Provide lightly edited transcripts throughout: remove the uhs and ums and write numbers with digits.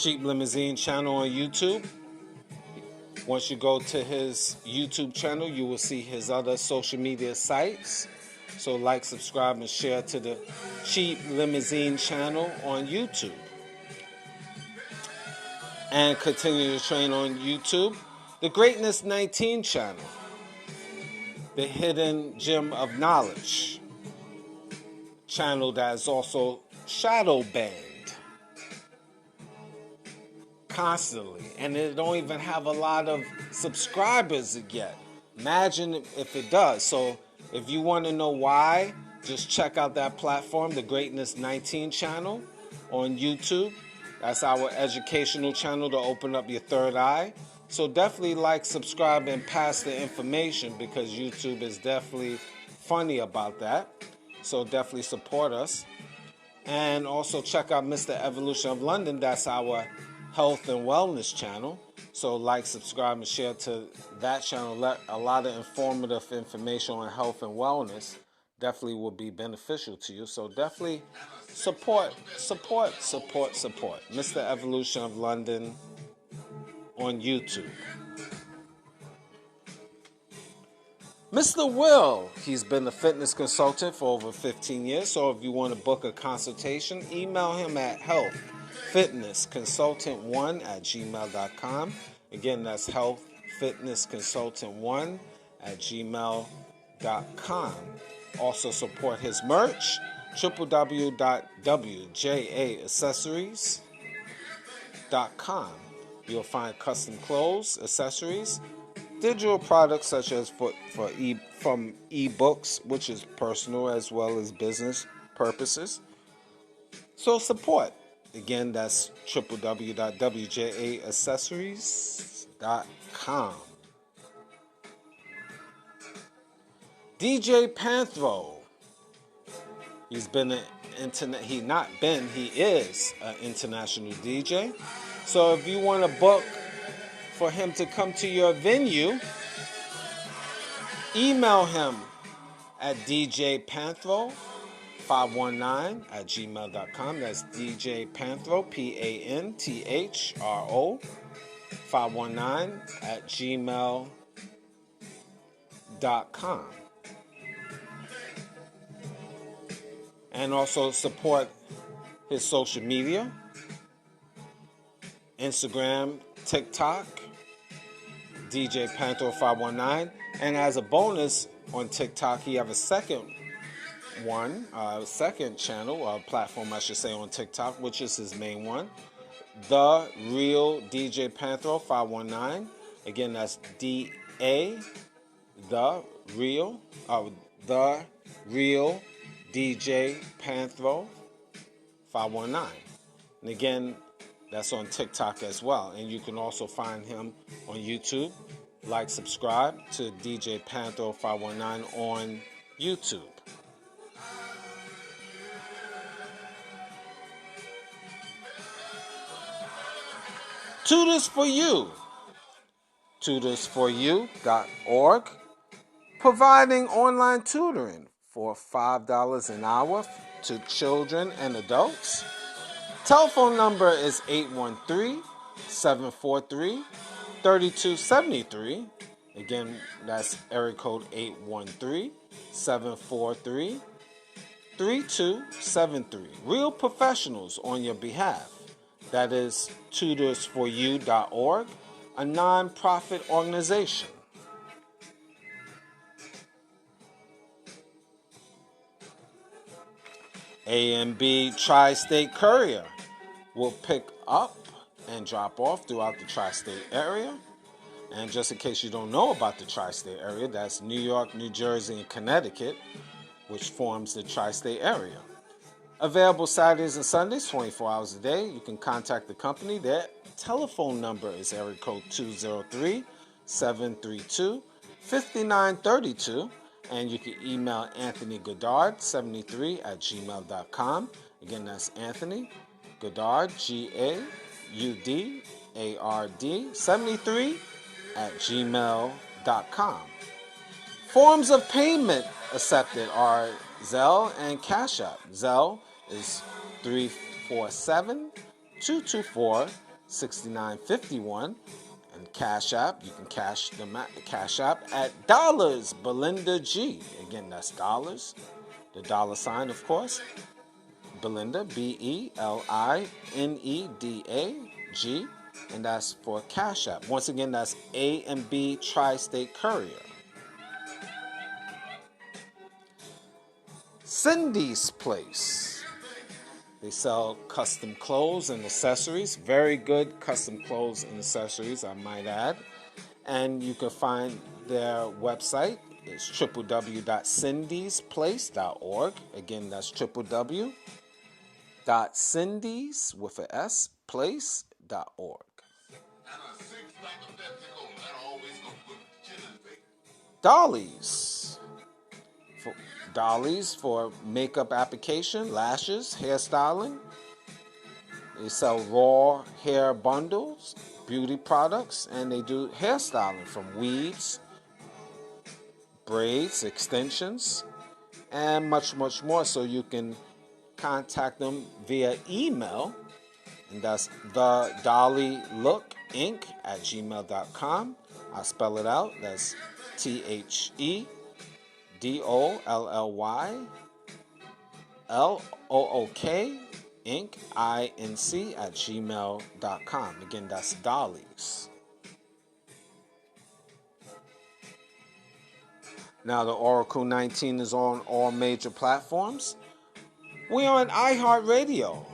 Cheap Limousine channel on YouTube. Once you go to his YouTube channel, you will see his other social media sites. So like, subscribe, and share to the Cheap Limousine channel on YouTube. And continue to train on YouTube. The Greatness 19 channel. The Hidden Gem of Knowledge channel that is also shadow banned constantly, and it don't even have a lot of subscribers yet. Imagine if it does. So if you want to know why, just check out that platform, the Greatness 19 channel on YouTube. That's our educational channel to open up your third eye. So definitely like, subscribe, and pass the information, because YouTube is definitely funny about that. So definitely support us. And also check out Mr. Evolution of London. That's our health and wellness channel. So like, subscribe, and share to that channel. A lot of informative information on health and wellness definitely will be beneficial to you. So definitely support Mr. Evolution of London on YouTube. Mr. Will, he's been a fitness consultant for over 15 years. So if you want to book a consultation, email him at healthfitnessconsultant1@gmail.com. Again, that's healthfitnessconsultant1@gmail.com. Also support his merch, www.jaaccessories.com. You'll find custom clothes, accessories, digital products such as from ebooks, which is personal as well as business purposes. So support. Again, that's www.jaaccessories.com. DJ Panthro. He is an international DJ. So if you want to book for him to come to your venue, email him at djpanthro519@gmail.com. That's DJ Panthro, PANTHRO 519@gmail.com. And also support his social media, Instagram, TikTok, DJ Panthro 519. And as a bonus on TikTok, he have a second channel, platform I should say, on TikTok, which is his main one, The Real DJ Panthro 519. Again, that's The Real DJ Panthro 519. And again, that's on TikTok as well. And you can also find him on YouTube. Like, subscribe to DJ Panthro 519 on YouTube. Tutors for You. Tutorsforyou.org. Providing online tutoring for $5 an hour to children and adults. Telephone number is 813-743-3273. Again, that's area code 813-743-3273. Real professionals on your behalf. That is tutorsforyou.org, a non-profit organization. A&B Tri-State Courier will pick up and drop off throughout the Tri-State area. And just in case you don't know about the Tri-State area, that's New York, New Jersey, and Connecticut, which forms the Tri-State area. Available Saturdays and Sundays, 24 hours a day. You can contact the company. Their telephone number is area code 203-732-5932. And you can email Anthony Goddard, 73@gmail.com. Again, that's Anthony Goddard, GAUDARD, 73@gmail.com. Forms of payment accepted are Zelle and Cash App. Zelle is 347-224 $69.51. And Cash App, you can cash Cash App at dollars Belinda G. Again, that's dollars, the dollar sign, of course. Belinda, BELINEDA G, and that's for Cash App. Once again, that's A&B Tri-State Courier. Cindy's Place. They sell custom clothes and accessories. Very good custom clothes and accessories, I might add. And you can find their website. It's www.cindysplace.org. Again, that's www.cindys with an S place.org. Dollies for makeup application, lashes, hairstyling. They sell raw hair bundles, beauty products, and they do hairstyling from weaves, braids, extensions, and much, much more. So you can contact them via email, and that's thedollyLookInc@gmail.com. I'll spell it out. That's THEDOLLYLOOK Inc@gmail.com. Again, that's Dollies. Now the Oracle 19 is on all major platforms. We're on iHeartRadio,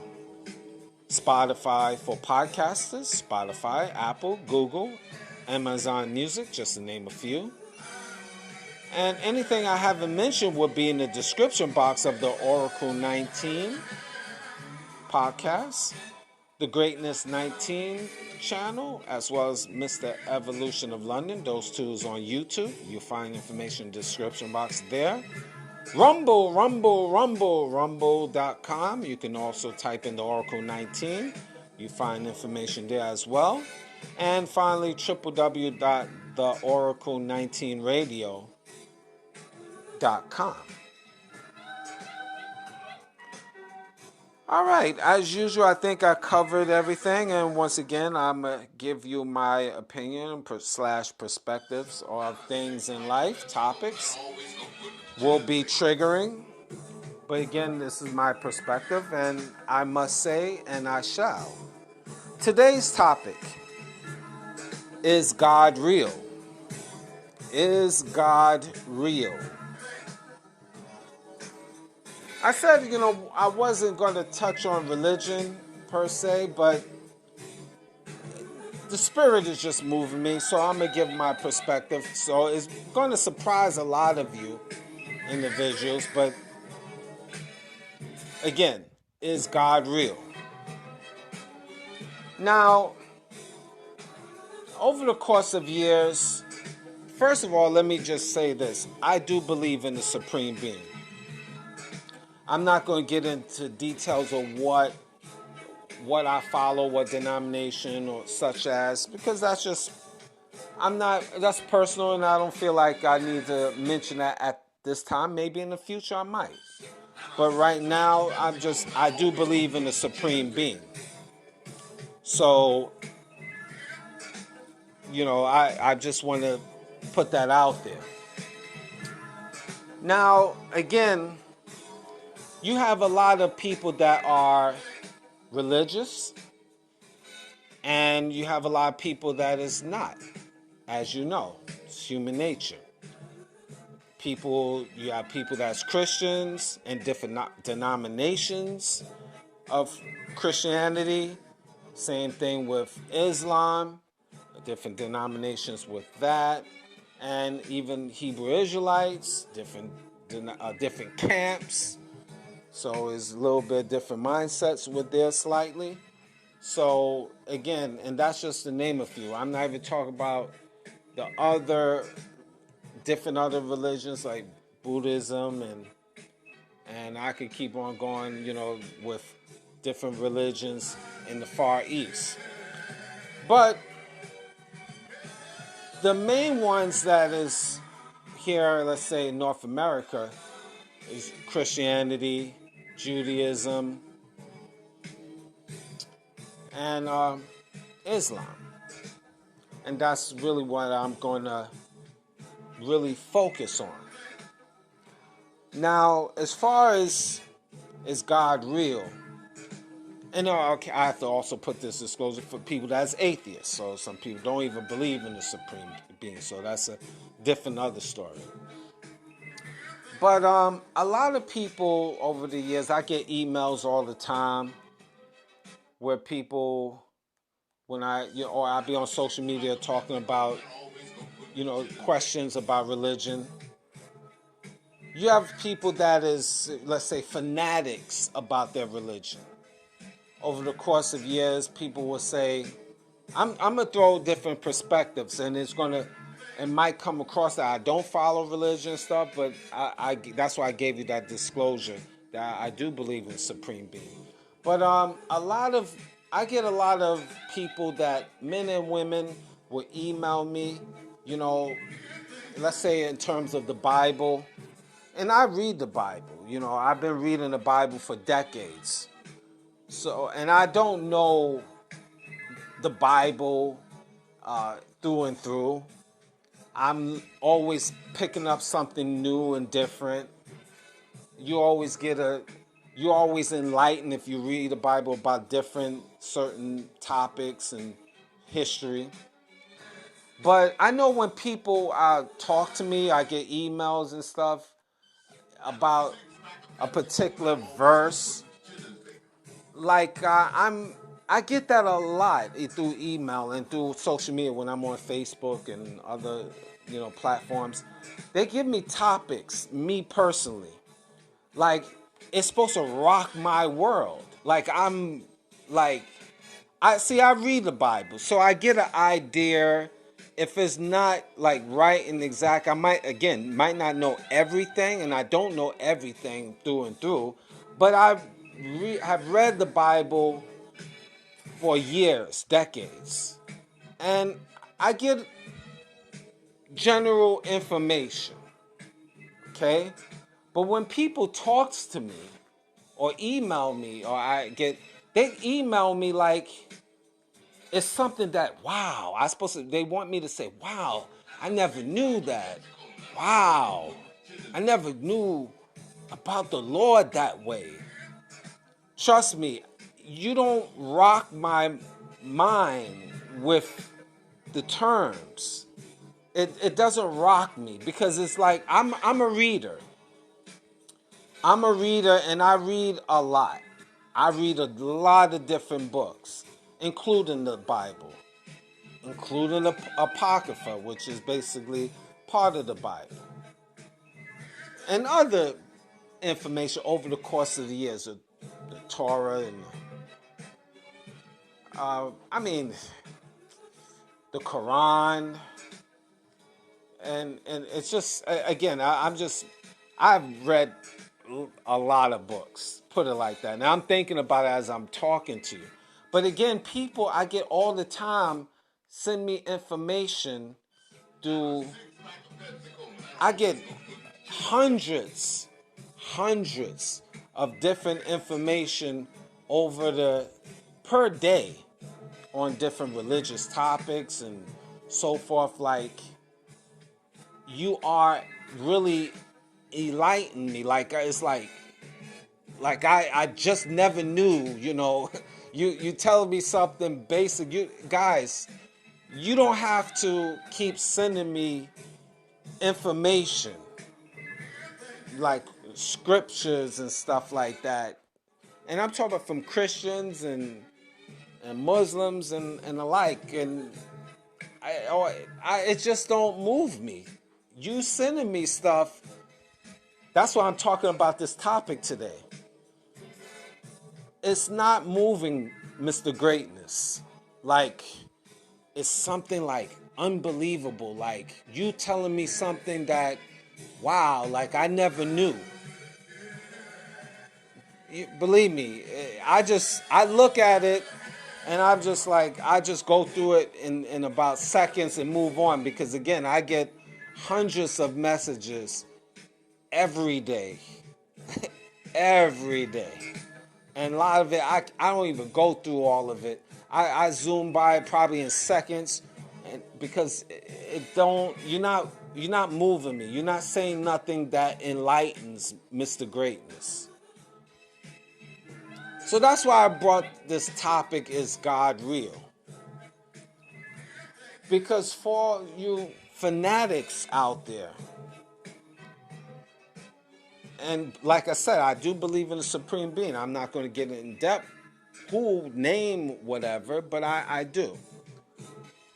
Spotify for podcasters, Spotify, Apple, Google, Amazon Music, just to name a few. And anything I haven't mentioned would be in the description box of the Oracle 19 podcast, the Greatness 19 channel, as well as Mr. Evolution of London. Those two is on YouTube. You'll find information in the description box there. Rumble.com. You can also type in the Oracle 19. You find information there as well. And finally, www.theoracle19radio.com. All right, as usual, I think I covered everything. And once again, I'm going to give you my opinion / perspectives of things in life. Topics will be triggering. But again, this is my perspective, and I must say, and I shall. Today's topic: is God real? Is God real? I said, I wasn't going to touch on religion per se, but the spirit is just moving me, so I'm going to give my perspective. So it's going to surprise a lot of you individuals, but again, is God real? Now, over the course of years, first of all, let me just say this. I do believe in the Supreme Being. I'm not going to get into details of what I follow, what denomination or such as, because that's personal, and I don't feel like I need to mention that at this time. Maybe in the future I might. But right now, I do believe in the Supreme Being. So, I just want to put that out there. Now, again, you have a lot of people that are religious, and you have a lot of people that is not. As you know, it's human nature. You have people that's Christians and different denominations of Christianity. Same thing with Islam, different denominations with that, and even Hebrew Israelites, different camps. So it's a little bit different mindsets with there slightly. So again, and that's just to name a few. I'm not even talking about the other religions like Buddhism, and I could keep on going, with different religions in the Far East. But the main ones that is here, let's say in North America, is Christianity, Judaism, and Islam. And that's really what I'm going to really focus on. Now, as far as is God real? And okay, I have to also put this disclosure for people that's atheists. So some people don't even believe in the supreme being. So that's a different other story. But a lot of people over the years, I get emails all the time where people, when or I'll be on social media talking about, questions about religion. You have people that is, let's say, fanatics about their religion. Over the course of years, people will say, I'm gonna throw different perspectives, and it might come across that I don't follow religion stuff, but that's why I gave you that disclosure that I do believe in supreme being. But I get a lot of people that men and women will email me, let's say in terms of the Bible, and I read the Bible. I've been reading the Bible for decades. So, and I don't know the Bible through and through. I'm always picking up something new and different. You're always enlightened if you read the Bible about different certain topics and history. But I know when people talk to me, I get emails and stuff about a particular verse. Like I get that a lot through email and through social media when I'm on Facebook and other platforms. They give me topics, me personally, like it's supposed to rock my world. Like I read the Bible, so I get an idea. If it's not like right and exact, I might not know everything, and I don't know everything through and through, but have read the Bible for years, decades, and I get general information, okay? But when people talks to me or email me, they email me like it's something that, wow, they want me to say, wow, I never knew that. Wow, I never knew about the Lord that way. Trust me, you don't rock my mind with the terms. It doesn't rock me because it's like I'm a reader. I'm a reader and I read a lot. I read a lot of different books, including the Bible, including the Apocrypha, which is basically part of the Bible, and other information over the course of the years, the Torah and the Quran, and it's just again I've read a lot of books, put it like that. Now I'm thinking about it as I'm talking to you. But again, people I get all the time send me information I get hundreds of different information per day on different religious topics and so forth. Like, you are really enlightening me. Like, it's like I just never knew, you telling me something basic. You guys, you don't have to keep sending me information like scriptures and stuff like that. And I'm talking about from Christians and Muslims and the like. And it just don't move me. You sending me stuff. That's why I'm talking about this topic today. It's not moving, Mr. Greatness. Like, it's something like unbelievable. Like, you telling me something that, wow, like I never knew. Believe me, I look at it and I'm just like, I just go through it in about seconds and move on, because again, I get hundreds of messages every day. Every day. And a lot of it, I don't even go through all of it. I zoom by it probably in seconds, and because you're not moving me. You're not saying nothing that enlightens Mr. Greatness. So that's why I brought this topic, is God real? Because for you fanatics out there, and like I said, I do believe in a supreme being. I'm not going to get in depth who, name, whatever, but I do.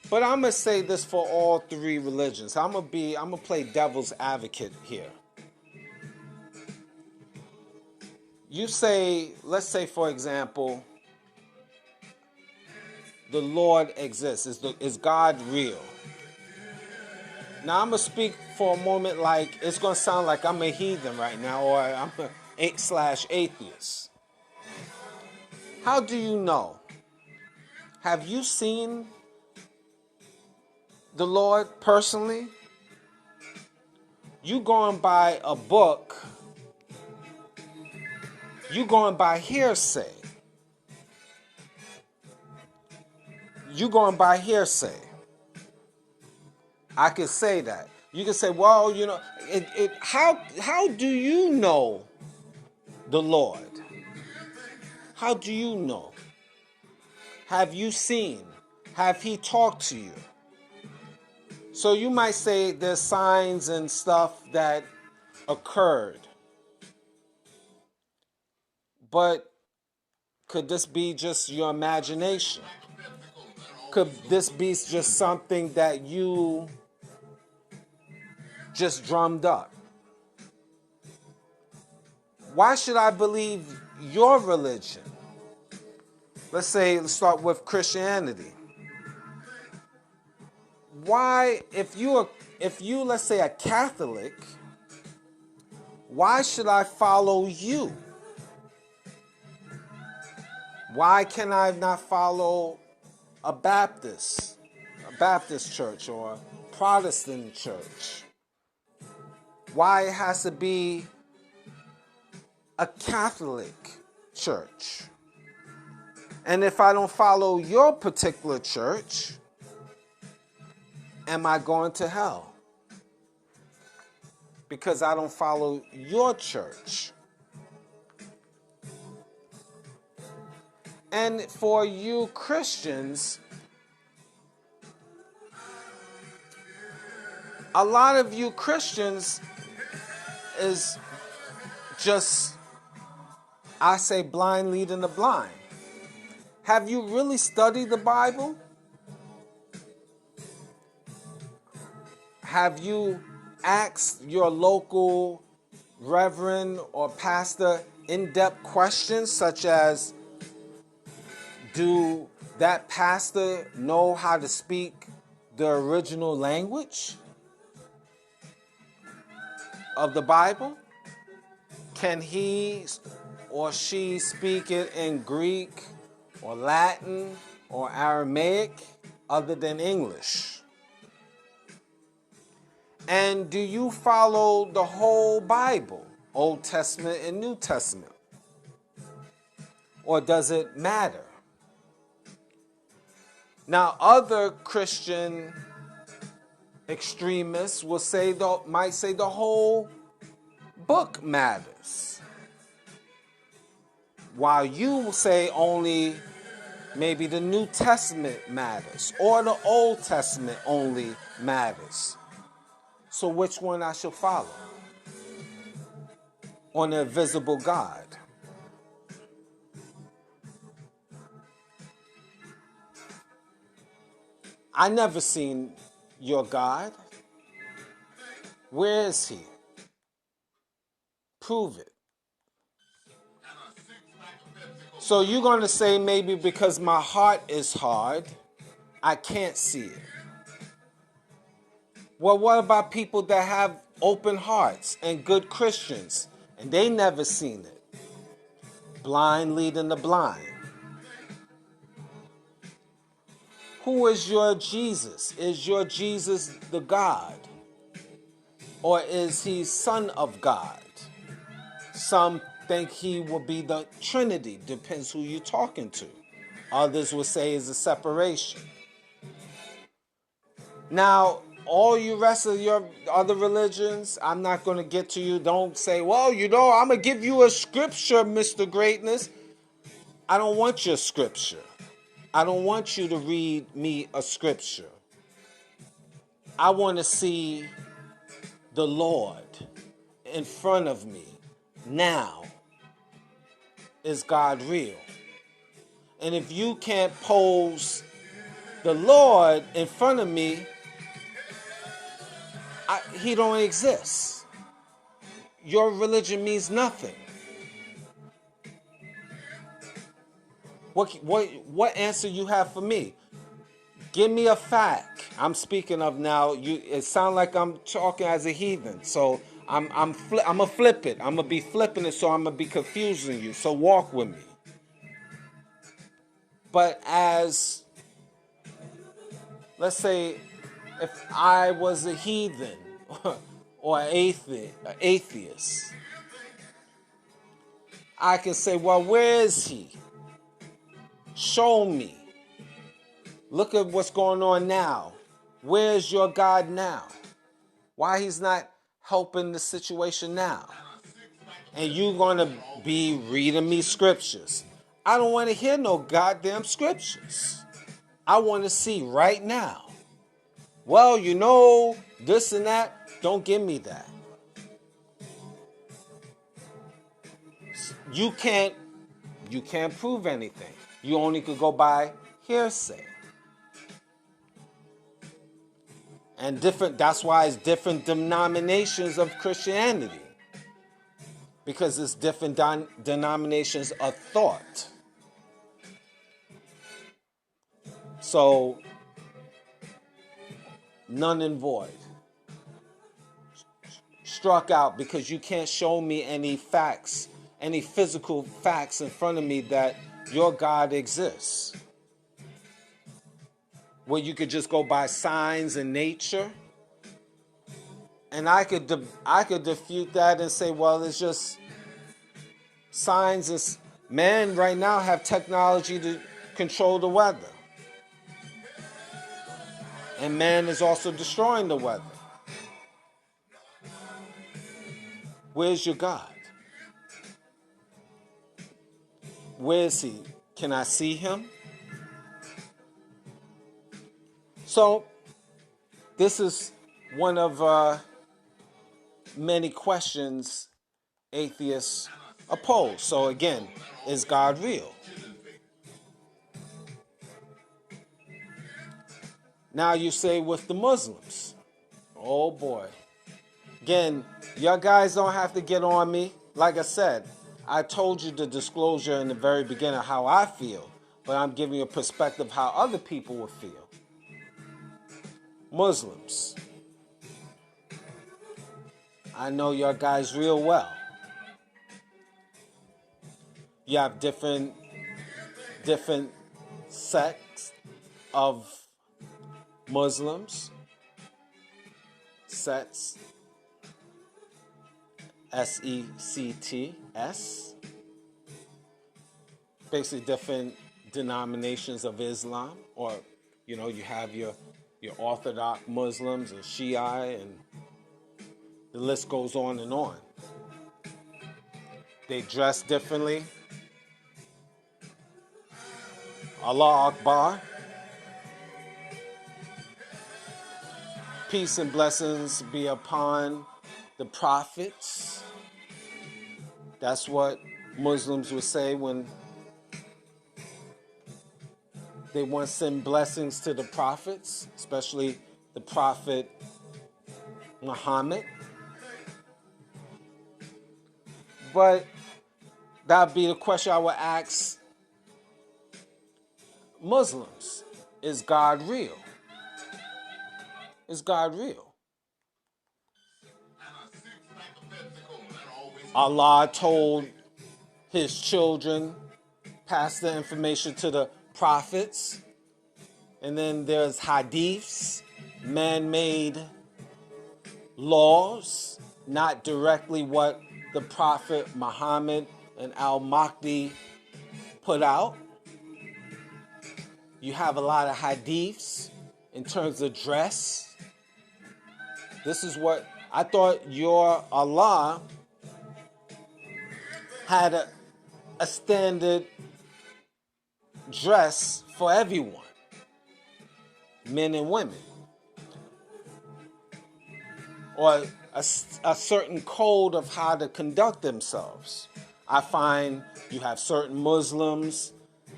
But I'm going to say this for all three religions. I'm going to play devil's advocate here. You say, let's say for example, the Lord exists. Is God real? Now I'm going to speak for a moment like it's going to sound like I'm a heathen right now, or I'm a /atheist. How do you know? Have you seen the Lord personally? You going by a book. You going by hearsay. You going by hearsay. I could say that. You can say, well, you know, how do you know the Lord? How do you know? Have you seen? Have he talked to you? So you might say there's signs and stuff that occurred. But could this be just your imagination? Could this be just something that you just drummed up? Why should I believe your religion? Let's start with Christianity. Why, if you let's say a Catholic, why should I follow you? Why can I not follow a Baptist church or Protestant church? Why it has to be a Catholic church? And if I don't follow your particular church, am I going to hell? Because I don't follow your church. And for you Christians, a lot of you Christians is just, I say, blind leading the blind. Have you really studied the Bible? Have you asked your local reverend or pastor in-depth questions such as, do that pastor know how to speak the original language of the Bible? Can he or she speak it in Greek or Latin or Aramaic other than English? And do you follow the whole Bible, Old Testament and New Testament? Or does it matter? Now, other Christian extremists might say the whole book matters, while you say only maybe the New Testament matters or the Old Testament only matters. So which one I should follow? On the invisible God. I never seen your God. Where is he? Prove it. So you're going to say maybe because my heart is hard, I can't see it. Well, what about people that have open hearts and good Christians and they never seen it? Blind leading the blind. Who is your Jesus? Is your Jesus the God? Or is he Son of God? Some think he will be the Trinity. Depends who you're talking to. Others will say is a separation. Now, all you rest of your other religions, I'm not going to get to you. Don't say, well, I'm going to give you a scripture, Mr. Greatness. I don't want your scripture. I don't want you to read me a scripture. I want to see the Lord in front of me now. Is God real? And if you can't pose the Lord in front of me, he don't exist. Your religion means nothing. What answer you have for me? Give me a fact. I'm speaking of now. It sounds like I'm talking as a heathen. So I'm gonna flip it. I'm gonna be flipping it. So I'm gonna be confusing you. So walk with me. But as, let's say, if I was a heathen or an atheist, I can say, well, where is he? Show me. Look at what's going on now. Where's your God now? Why he's not helping the situation now? And you're going to be reading me scriptures. I don't want to hear no goddamn scriptures. I want to see right now. Well, this and that. Don't give me that. You can't prove anything. You only could go by hearsay. And that's why it's different denominations of Christianity. Because it's different denominations of thought. So, none and void. Struck out because you can't show me any facts, any physical facts in front of me that your God exists. Where you could just go by signs in nature. And I could defute that and say, well, it's just signs. Men right now have technology to control the weather. And man is also destroying the weather. Where's your God? Where is he? Can I see him? So, this is one of many questions atheists oppose. So again, is God real? Now you say with the Muslims. Oh boy. Again, y'all guys don't have to get on me. Like I said, I told you the disclosure in the very beginning how I feel, but I'm giving you a perspective how other people would feel. Muslims. I know y'all guys real well. You have different sects of Muslims. Sects. S-E-C-T-S. Basically different denominations of Islam. Or, you have your Orthodox Muslims and Shia, and the list goes on and on. They dress differently. Allah Akbar. Peace and blessings be upon the prophets. That's what Muslims would say when they want to send blessings to the prophets, especially the prophet Muhammad. But that would be the question I would ask Muslims. Is God real? Is God real? Allah told his children, pass the information to the prophets. And then there's hadiths, man-made laws, not directly what the Prophet Muhammad and Al-Mahdi put out. You have a lot of hadiths in terms of dress. This is what I thought your Allah had a standard dress for everyone, men and women, or a certain code of how to conduct themselves. I find you have certain Muslims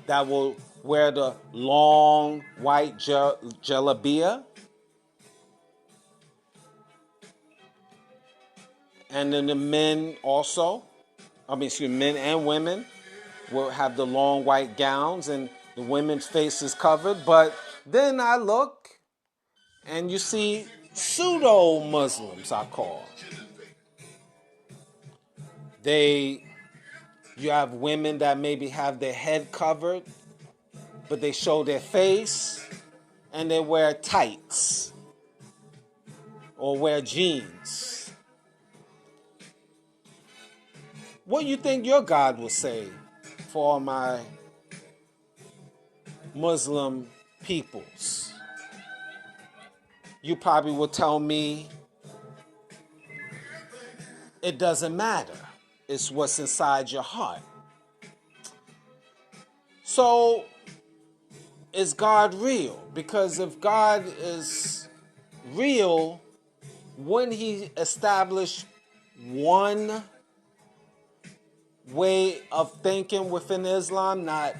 that will wear the long white jalabiyah, and then the men also, men and women will have the long white gowns and the women's faces covered. But then I look and you see pseudo-Muslims, I call. You have women that maybe have their head covered, but they show their face, and they wear tights or wear jeans. What do you think your God will say for all my Muslim peoples? You probably will tell me it doesn't matter. It's what's inside your heart. So, is God real? Because if God is real, wouldn't he establish one way of thinking within Islam, not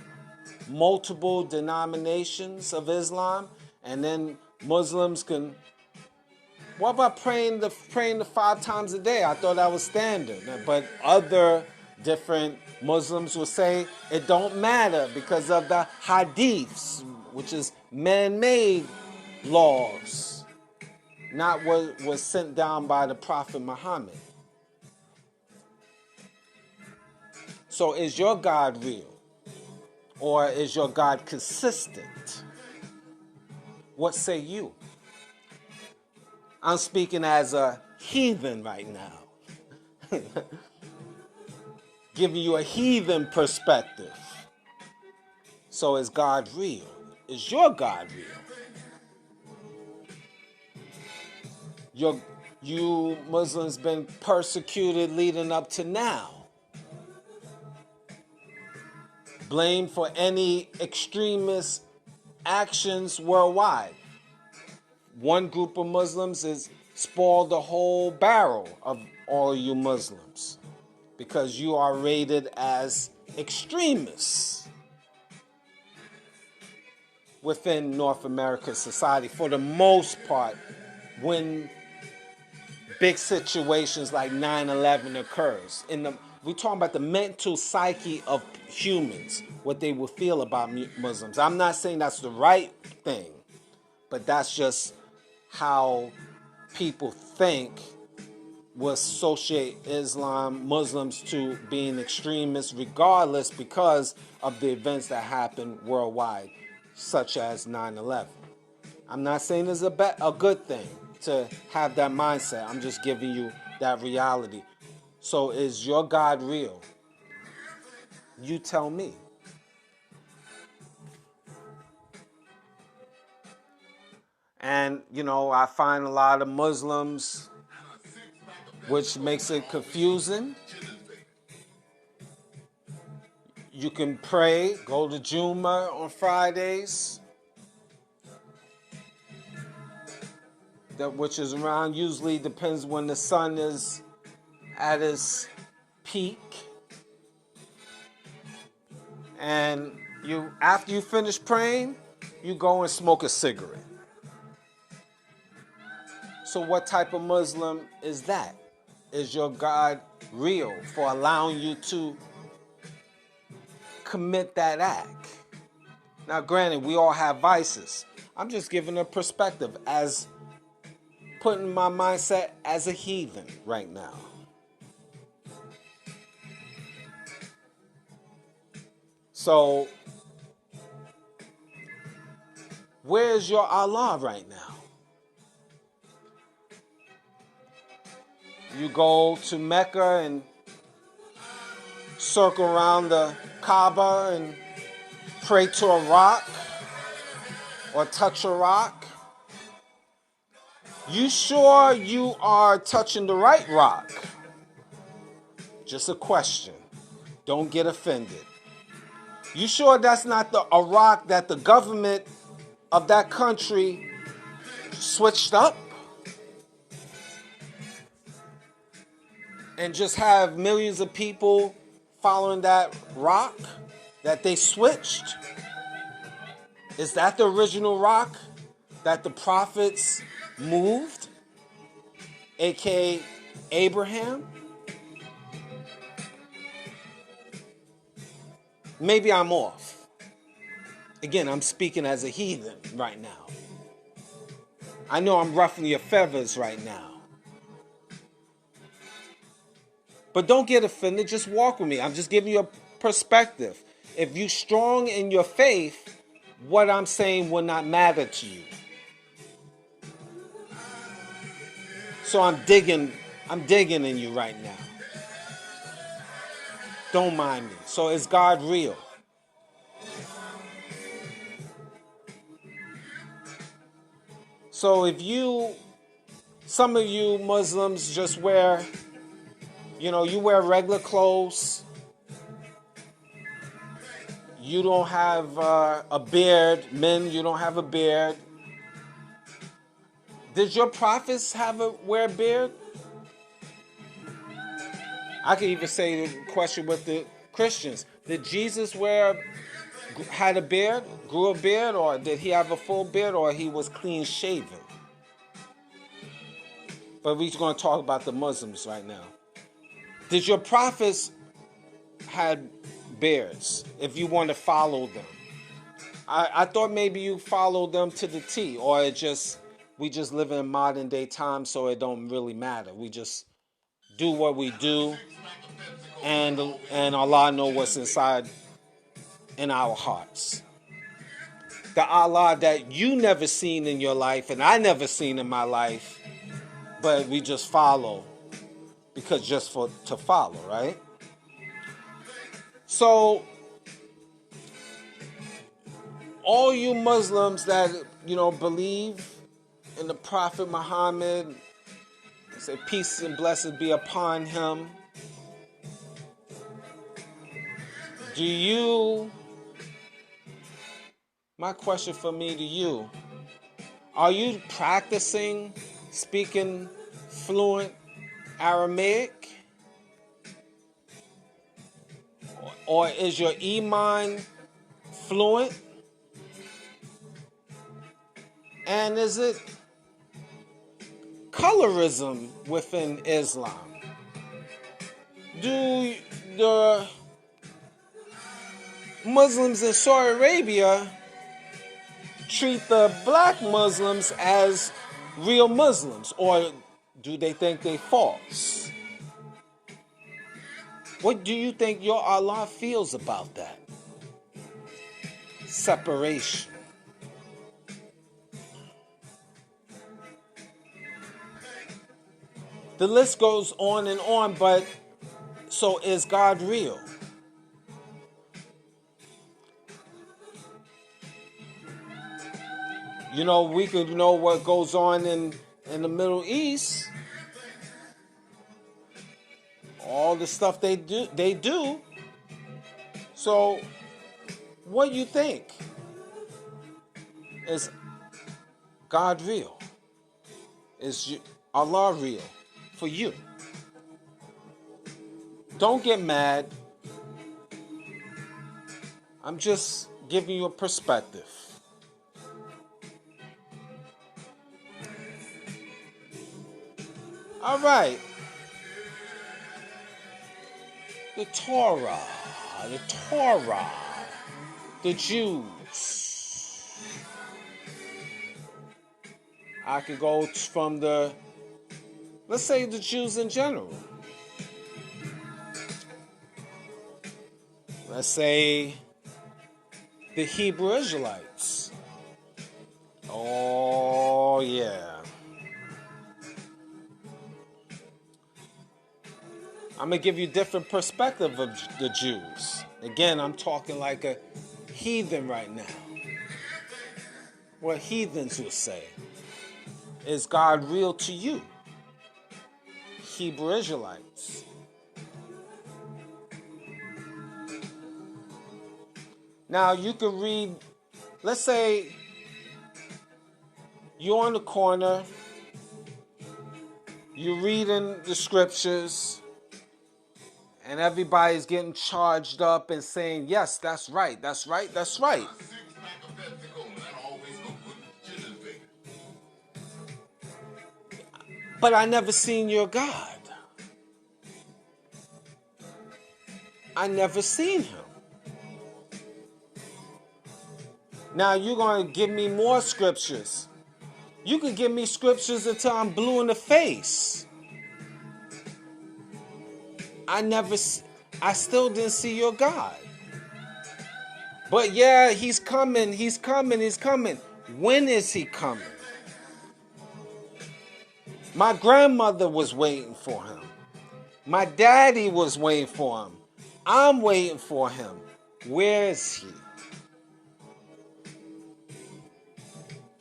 multiple denominations of Islam? And then Muslims can... What about praying the 5 times a day? I thought that was standard. But other different Muslims will say it don't matter because of the hadiths, which is man-made laws, not what was sent down by the Prophet Muhammad. So is your God real? Or is your God consistent? What say you? I'm speaking as a heathen right now. Giving you a heathen perspective. So is God real? Is your God real? You Muslims been persecuted leading up to now. Blamed for any extremist actions worldwide. One group of Muslims is spoiled the whole barrel of all you Muslims because you are rated as extremists within North American society for the most part. When big situations like 9/11 occurs, we're talking about the mental psyche of humans, what they will feel about Muslims. I'm not saying that's the right thing, but that's just how people think will associate Muslims to being extremists regardless because of the events that happen worldwide, such as 9/11. I'm not saying it's a good thing to have that mindset. I'm just giving you that reality. So is your God real? You tell me. And, I find a lot of Muslims, which makes it confusing. You can pray, go to Juma on Fridays, which is around, usually depends when the sun is at its peak. And after you finish praying, you go and smoke a cigarette. So what type of Muslim is that? Is your God real for allowing you to commit that act? Now, granted, we all have vices. I'm just giving a perspective as putting my mindset as a heathen right now. So, where's your Allah right now? You go to Mecca and circle around the Kaaba and pray to a rock or touch a rock? You sure you are touching the right rock? Just a question. Don't get offended. You sure that's not a rock that the government of that country switched up? And just have millions of people following that rock that they switched? Is that the original rock that the prophets moved? AKA Abraham? Maybe I'm off. Again, I'm speaking as a heathen right now. I know I'm ruffling your feathers right now. But don't get offended. Just walk with me. I'm just giving you a perspective. If you're strong in your faith, what I'm saying will not matter to you. So I'm digging in you right now. Don't mind me. So is God real? So if some of you Muslims just wear, you wear regular clothes. You don't have a beard. Men, you don't have a beard. Did your prophets wear a beard? I could even say the question with the Christians. Did Jesus had a beard, grew a beard, or did he have a full beard, or he was clean shaven? But we're going to talk about the Muslims right now. Did your prophets had beards, if you want to follow them? I thought maybe you followed them to the T, or we just live in modern day times, so it don't really matter. We just do what we do, and Allah knows what's inside in our hearts. The Allah that you never seen in your life, and I never seen in my life, but we just follow because to follow, right? So all you Muslims that believe in the Prophet Muhammad, say peace and blessings be upon him, my question for me to you, are you practicing speaking fluent Aramaic? Or is your Iman fluent? And is it colorism within Islam? Do the Muslims in Saudi Arabia treat the black Muslims as real Muslims, or do they think they false? What do you think your Allah feels about that? Separation. The list goes on, but so is God real? We could know what goes on in the Middle East. All the stuff they do. So, what do you think? Is God real? Is Allah real for you? Don't get mad. I'm just giving you a perspective. All right. The Torah, the Jews. I could go from let's say the Jews in general. Let's say the Hebrew Israelites. Oh, yeah. I'm going to give you a different perspective of the Jews. Again, I'm talking like a heathen right now. what heathens will say. Is God real to you? Hebrew Israelites. Now you can read, let's say you're on the corner, you're reading the scriptures, and everybody's getting charged up and saying, yes, that's right, that's right, that's right. But I never seen your God. I never seen him. Now you're going to give me more scriptures. You can give me scriptures until I'm blue in the face. I still didn't see your God. But yeah, he's coming, he's coming, he's coming. When is he coming? My grandmother was waiting for him. My daddy was waiting for him. I'm waiting for him. Where is he?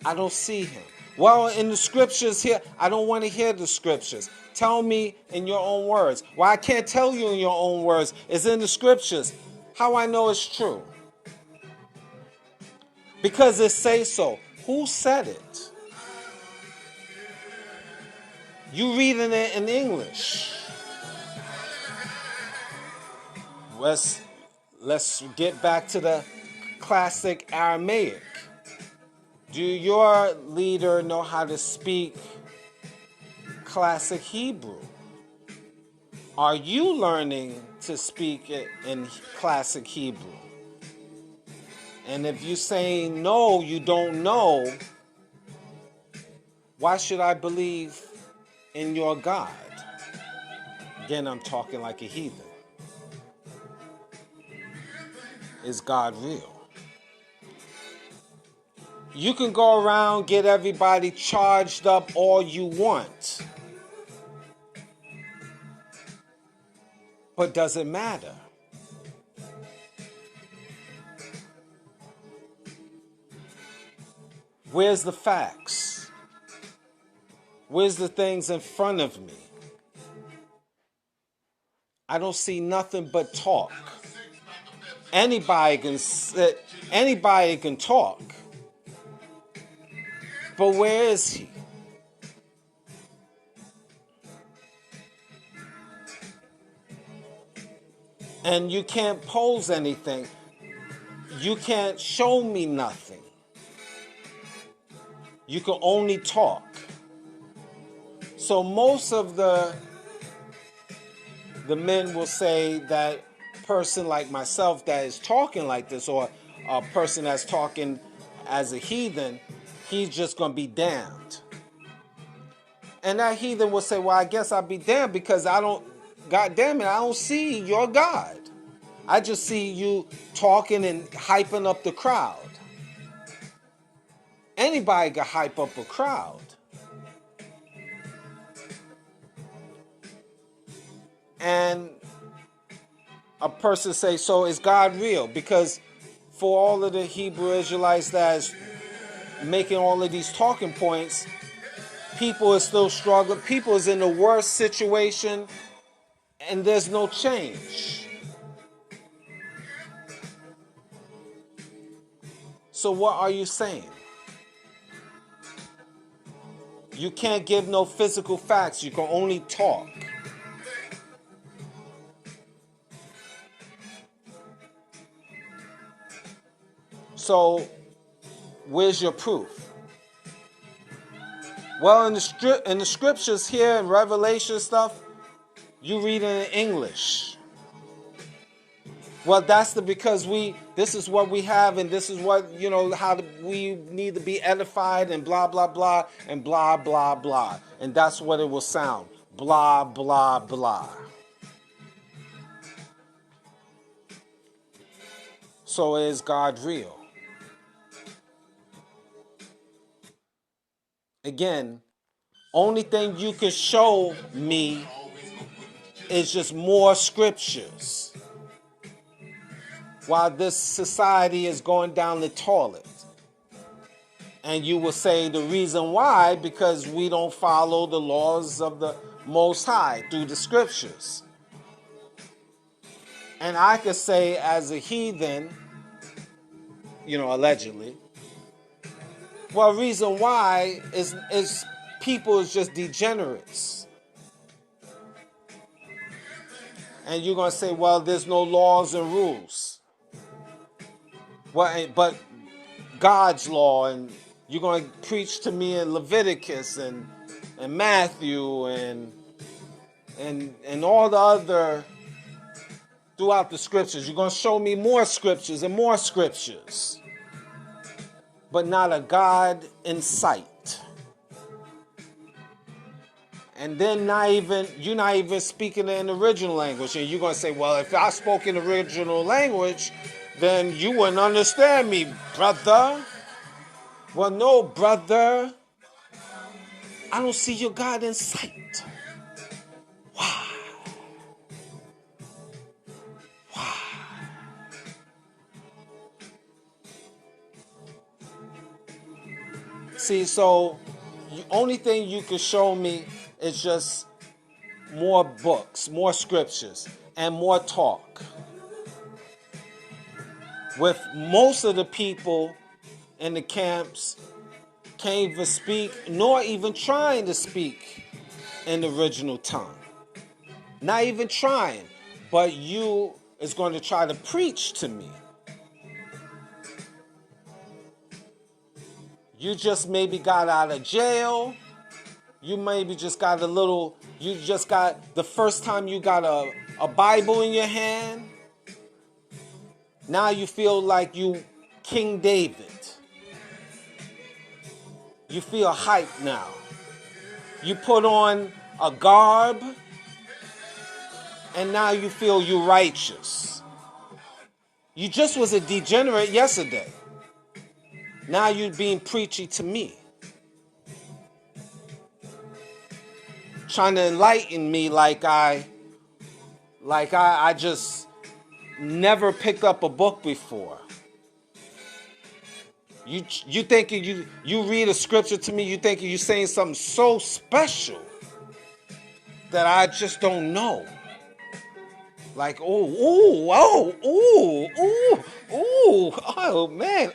I don't see him. Well, in the scriptures here, I don't want to hear the scriptures. Tell me in your own words. Well, I can't tell you in your own words. It's in the scriptures. How I know it's true? Because it says so. Who said it? You reading it in English. Let's get back to the classic Aramaic. Do your leader know how to speak classic Hebrew? Are you learning to speak it in classic Hebrew? And if you're saying no, you don't know, why should I believe in your God? Again, I'm talking like a heathen. Is God real? You can go around, get everybody charged up all you want. But does it matter? Where's the facts? Where's the things in front of me? I don't see nothing but talk. Anybody can sit, anybody can talk. But where is he? And you can't pose anything. You can't show me nothing. You can only talk. So most of the men will say that person like myself that is talking like this, or a person that's talking as a heathen, he's just going to be damned. And that heathen will say, well, I guess I'll be damned because God damn it, I don't see your God. I just see you talking and hyping up the crowd. Anybody can hype up a crowd. And a person say, so is God real? Because for all of the Hebrew Israelites that's making all of these talking points, people are still struggling. People is in the worst situation and there's no change. So what are you saying? You can't give no physical facts. You can only talk. So where's your proof? Well, in the scriptures here in Revelation stuff, you read it in English. Well, that's because this is what we have, and this is what, we need to be edified, and blah, blah, blah, and blah, blah, blah. And that's what it will sound. Blah, blah, blah. So is God real? Again, only thing you can show me is just more scriptures. While this society is going down the toilet. And you will say the reason why, because we don't follow the laws of the Most High through the scriptures. And I could say as a heathen, allegedly, well, reason why is people is just degenerates. And you're going to say, well, there's no laws and rules. Well, but God's law, and you're going to preach to me in Leviticus and Matthew and all the other throughout the scriptures. You're going to show me more scriptures and more scriptures, but not a God in sight. And then you're not even speaking in the original language. And you're going to say, well, if I spoke in the original language, then you wouldn't understand me, brother. Well, no, brother. I don't see your God in sight. Why? Why? See, so the only thing you can show me is just more books, more scriptures, and more talk. With most of the people in the camps can't even speak, nor even trying to speak in the original tongue. Not even trying, but you is going to try to preach to me. You just maybe got out of jail. You maybe just got the first time you got a Bible in your hand. Now you feel like you King David. You feel hyped now. You put on a garb, and now you feel you righteous. You just was a degenerate yesterday. Now you're being preachy to me. Trying to enlighten me like I just never picked up a book before. You thinking you read a scripture to me, you thinking you're saying something so special that I just don't know. Like, oh man,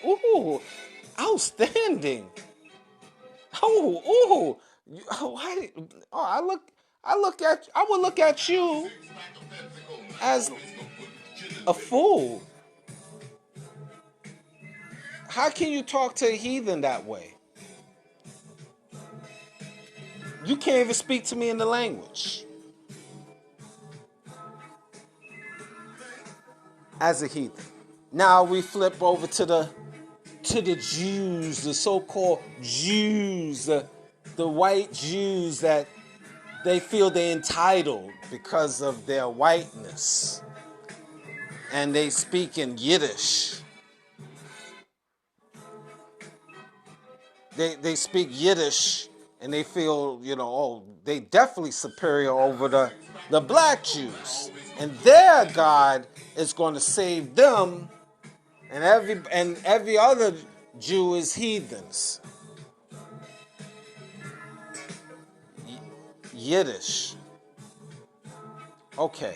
outstanding. I would look at you as a fool. How can you talk to a heathen that way? You can't even speak to me in the language. As a heathen. Now we flip over to the Jews, the so-called Jews, the white Jews that they feel they're entitled because of their whiteness. And they speak in Yiddish. They speak Yiddish and they feel, they definitely superior over the black Jews. And their God is going to save them, and every other Jew is heathens. Yiddish. Okay.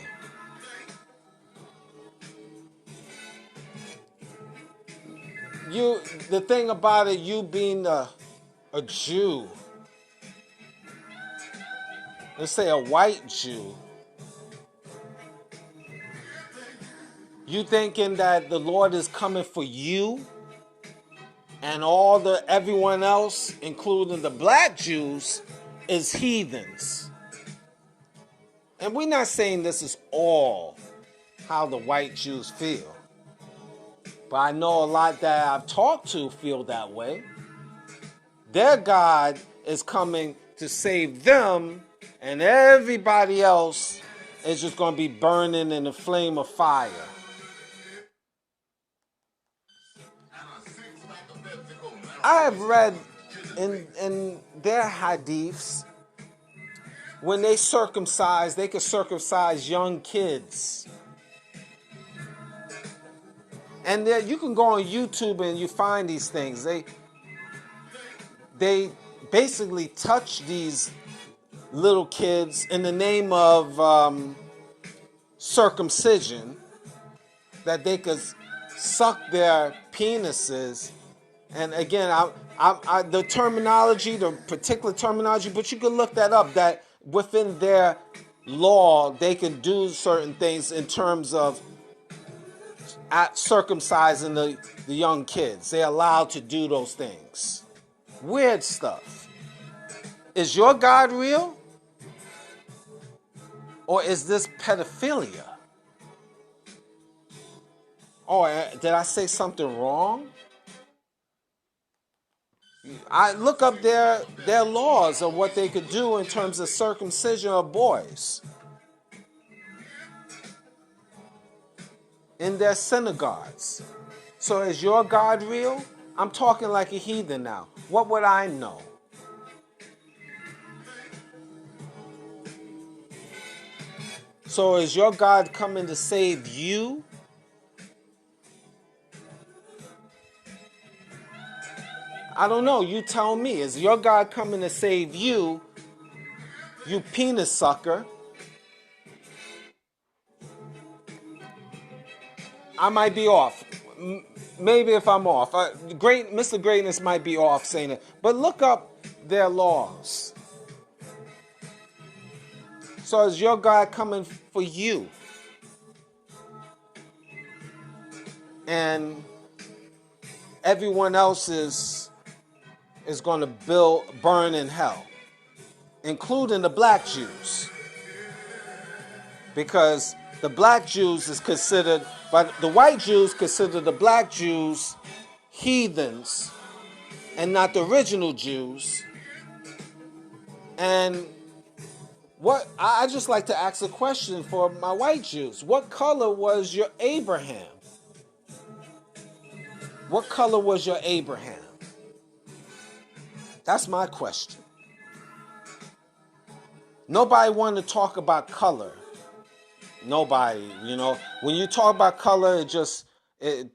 The thing about it, you being a Jew, let's say a white Jew, you thinking that the Lord is coming for you and everyone else, including the black Jews, is heathens. And we're not saying this is all how the white Jews feel. But I know a lot that I've talked to feel that way. Their God is coming to save them, and everybody else is just going to be burning in a flame of fire. I have read in their hadiths, when they could circumcise young kids. And you can go on YouTube and you find these things. they basically touch these little kids in the name of circumcision, that they could suck their penises. And again, the terminology, the particular terminology, but you can look that up, that within their law, they can do certain things in terms of circumcising the young kids. They're allowed to do those things. Weird stuff. Is your God real? Or is this pedophilia? Oh, did I say something wrong? I look up their laws of what they could do in terms of circumcision of boys in their synagogues. So is your God real? I'm talking like a heathen now. What would I know? So is your God coming to save you? I don't know. You tell me. Is your God coming to save you, you penis sucker? I might be off. Maybe if I'm off. Mr. Greatness might be off saying it. But look up their laws. So is your God coming for you? And everyone else is going to burn in hell, including the black Jews. Because the black Jews is considered, but the white Jews consider the black Jews heathens and not the original Jews. And what I just like to ask a question for my white Jews. What color was your Abraham? What color was your Abraham? That's my question. Nobody wanted to talk about color. Nobody, when you talk about color,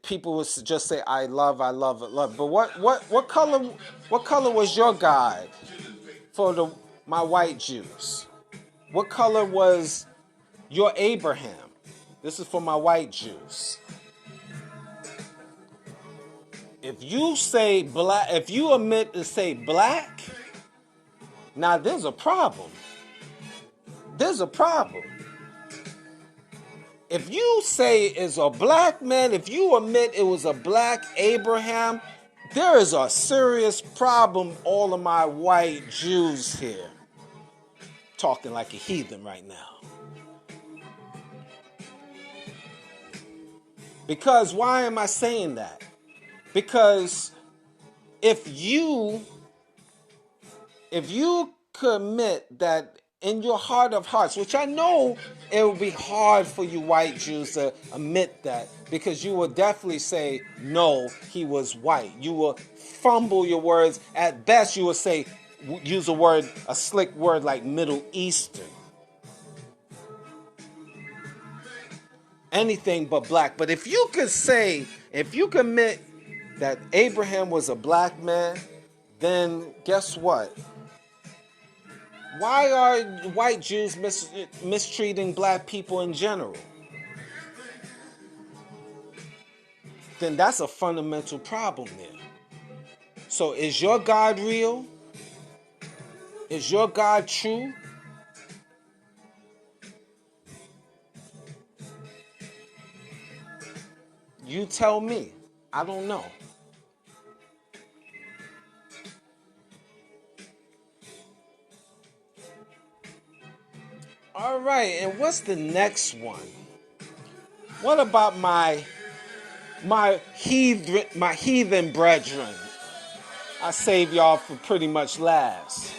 people would just say, I love. But what color was your God for my white Jews? What color was your Abraham? This is for my white Jews. If you say black, if you omit to say black, now there's a problem. There's a problem. If you say it's a black man, if you admit it was a black Abraham, there is a serious problem. All of my white Jews here talking like a heathen right now. Because why am I saying that? Because if you commit that in your heart of hearts, which I know it will be hard for you white Jews to admit that, because you will definitely say, no, he was white. You will fumble your words. At best, you will say, use a slick word like Middle Eastern. Anything but black. But if you commit that Abraham was a black man, then guess what? Why are white Jews mistreating black people in general? Then that's a fundamental problem there. So is your God real? Is your God true? You tell me. I don't know. All right, and what's the next one? What about my heathen brethren? I save y'all for pretty much last.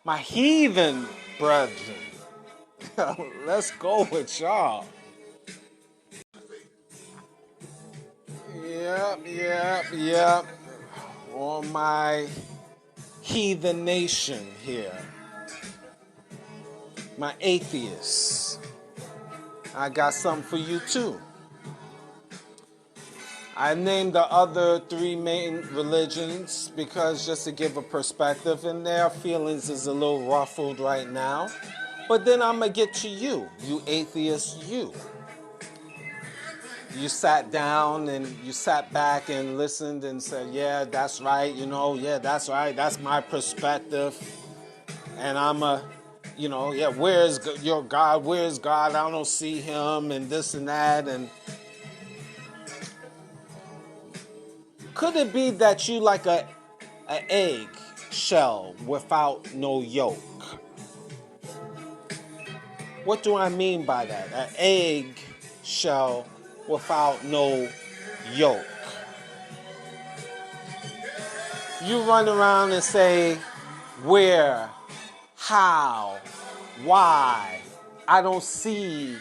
My heathen brethren. Let's go with y'all. Yep. On my heathen nation here. My atheists. I got something for you too. I named the other three main religions because just to give a perspective, and their feelings is a little ruffled right now. But then I'm going to get to you atheist, you. You sat down and you sat back and listened and said, yeah, that's right, yeah, that's right, that's my perspective. And I'm yeah, where's your God? Where's God? I don't see him and this and that. And could it be that you like an egg shell without no yolk? What do I mean by that? An egg shell without no yolk. You run around and say, where, how, why? I don't see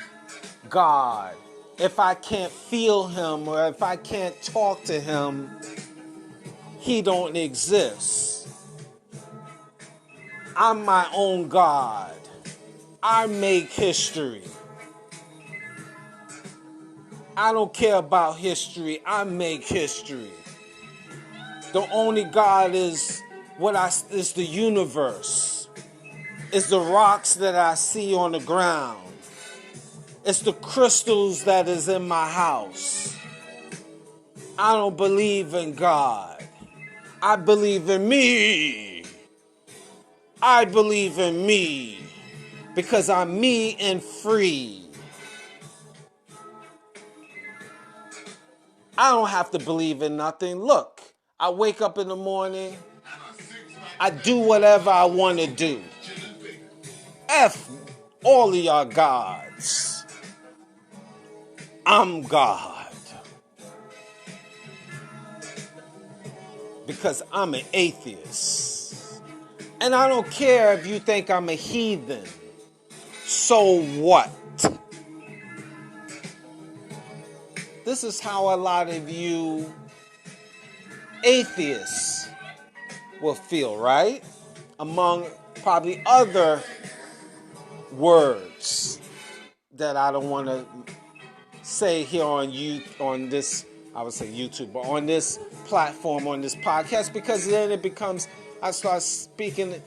God. If I can't feel him or if I can't talk to him, he don't exist. I'm my own God. I make history. I don't care about history. I make history. The only God is is the universe. It's the rocks that I see on the ground. It's the crystals that is in my house. I don't believe in God. I believe in me. I believe in me because I'm me and free. I don't have to believe in nothing. Look, I wake up in the morning. I do whatever I want to do. F all of y'all gods. I'm God. Because I'm an atheist. And I don't care if you think I'm a heathen. So what? This is how a lot of you atheists will feel, right? Among probably other words that I don't want to say here on this, I would say YouTube, but on this platform, on this podcast, because then it becomes, I start speaking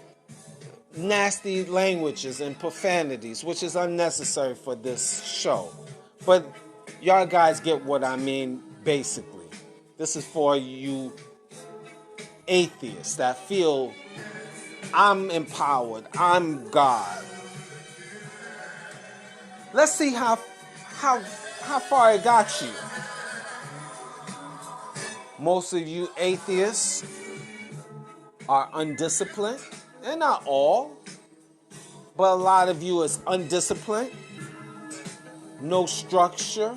nasty languages and profanities, which is unnecessary for this show. But y'all guys get what I mean, basically. This is for you atheists that feel I'm empowered, I'm God. Let's see how far it got you. Most of you atheists are undisciplined. And not all, but a lot of you is undisciplined. No structure.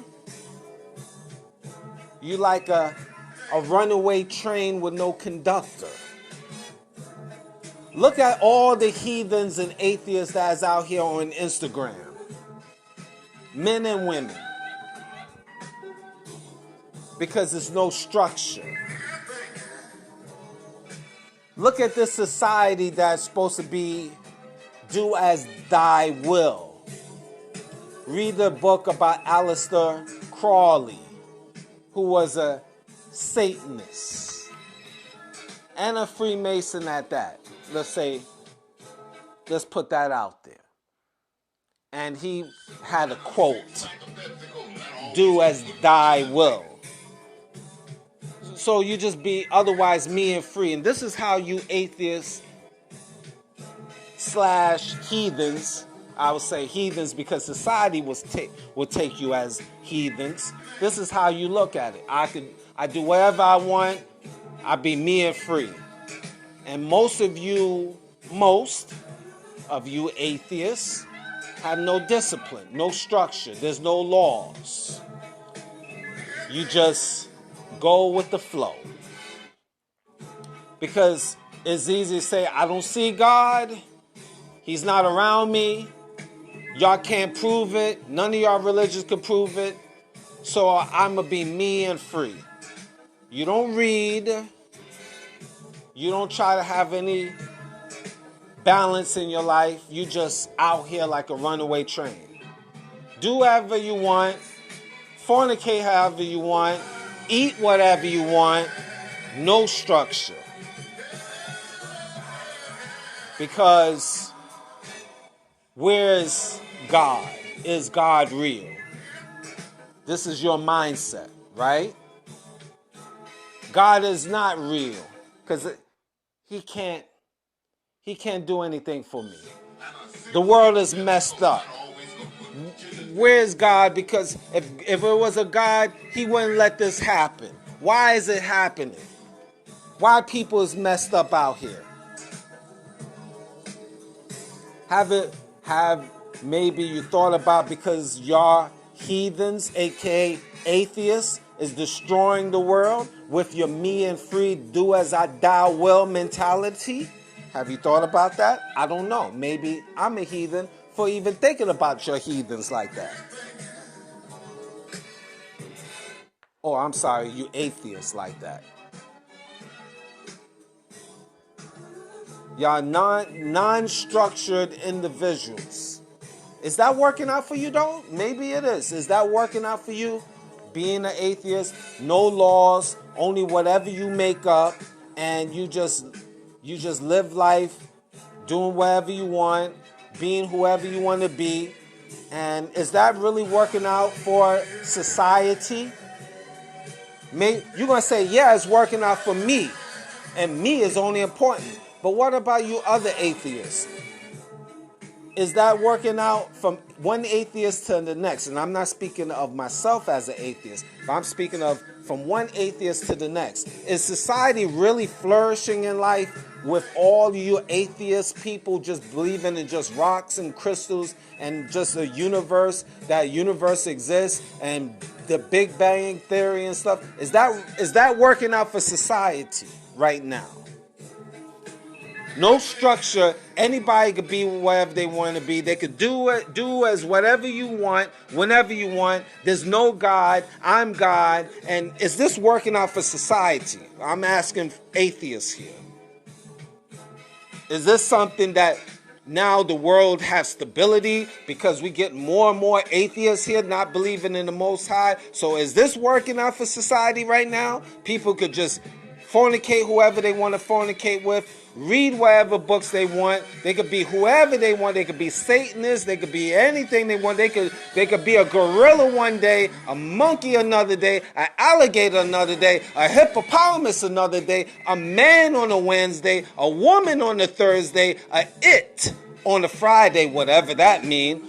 You like a runaway train with no conductor. Look at all the heathens and atheists that's out here on Instagram. Men and women. Because there's no structure. Look at this society that's supposed to be do as thy will. Read the book about Aleister Crowley, who was a Satanist and a Freemason at that. Let's put that out there. And he had a quote, do as thy will. So you just be otherwise me and free. And this is how you atheists / heathens, I would say heathens because society will take you as heathens. This is how you look at it. I do whatever I want. I be me and free. And most of you atheists have no discipline, no structure. There's no laws. You just go with the flow. Because it's easy to say, I don't see God. He's not around me. Y'all can't prove it. None of y'all religions can prove it. So I'm going to be me and free. You don't read. You don't try to have any balance in your life. You just out here like a runaway train. Do whatever you want. Fornicate however you want. eat whatever you want, no structure. Because where's God? Is God real? This is your mindset, right? God is not real because he can't do anything for me. The world is messed up. Where's God? Because if it was a God, he wouldn't let this happen. Why is it happening? Why people is messed up out here? Have maybe you thought about because y'all heathens, aka atheists, is destroying the world with your me and free do as I thou will mentality? Have you thought about that? I don't know. Maybe I'm a heathen for even thinking about your heathens like that. Oh, I'm sorry, you atheists like that. Y'all non-structured individuals. Is that working out for you though? Maybe it is. Is that working out for you? Being an atheist, no laws, only whatever you make up, and you just live life doing whatever you want, being whoever you want to be. And is that really working out for society? You're going to say, yeah, it's working out for me. And me is only important. But what about you other atheists? Is that working out from one atheist to the next? And I'm not speaking of myself as an atheist, but I'm speaking of from one atheist to the next. Is society really flourishing in life with all you atheist people just believing in just rocks and crystals and just a universe, that universe exists and the Big Bang Theory and stuff? Is that working out for society right now? No structure. Anybody could be whatever they want to be. They could do as whatever you want, whenever you want. There's no God. I'm God. And is this working out for society? I'm asking atheists here. Is this something that now the world has stability because we get more and more atheists here not believing in the Most High? So is this working out for society right now? People could just fornicate whoever they want to fornicate with, read whatever books they want. They could be whoever they want. They could be Satanists. They could be anything they want. They could be a gorilla one day, a monkey another day, an alligator another day, a hippopotamus another day, a man on a Wednesday, a woman on a Thursday, a it on a Friday, whatever that means.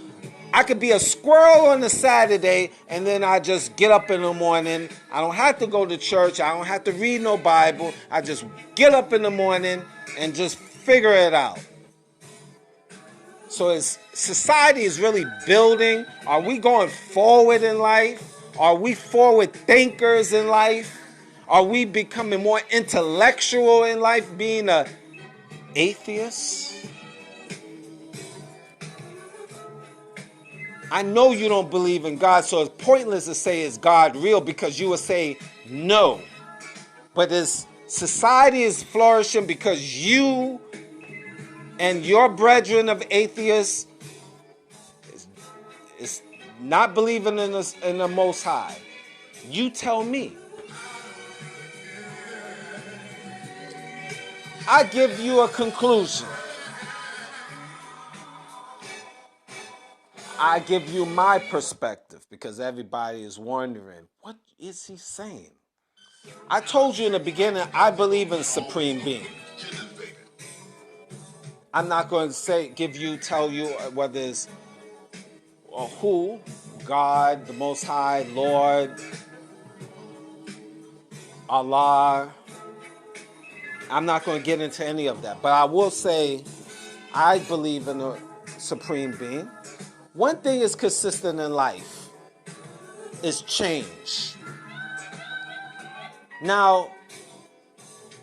I could be a squirrel on a Saturday, and then I just get up in the morning. I don't have to go to church. I don't have to read no Bible. I just get up in the morning and just figure it out. So society is really building. Are we going forward in life? Are we forward thinkers in life? Are we becoming more intellectual in life, being an atheist? I know you don't believe in God, so it's pointless to say, is God real? Because you would say no. But society is flourishing because you and your brethren of atheists is not believing in the Most High. You tell me. I give you a conclusion. I give you my perspective because everybody is wondering, what is he saying? I told you in the beginning, I believe in Supreme Being. I'm not going to tell you whether it's who, God, the Most High, Lord, Allah. I'm not going to get into any of that. But I will say, I believe in a Supreme Being. One thing is consistent in life is change. Now,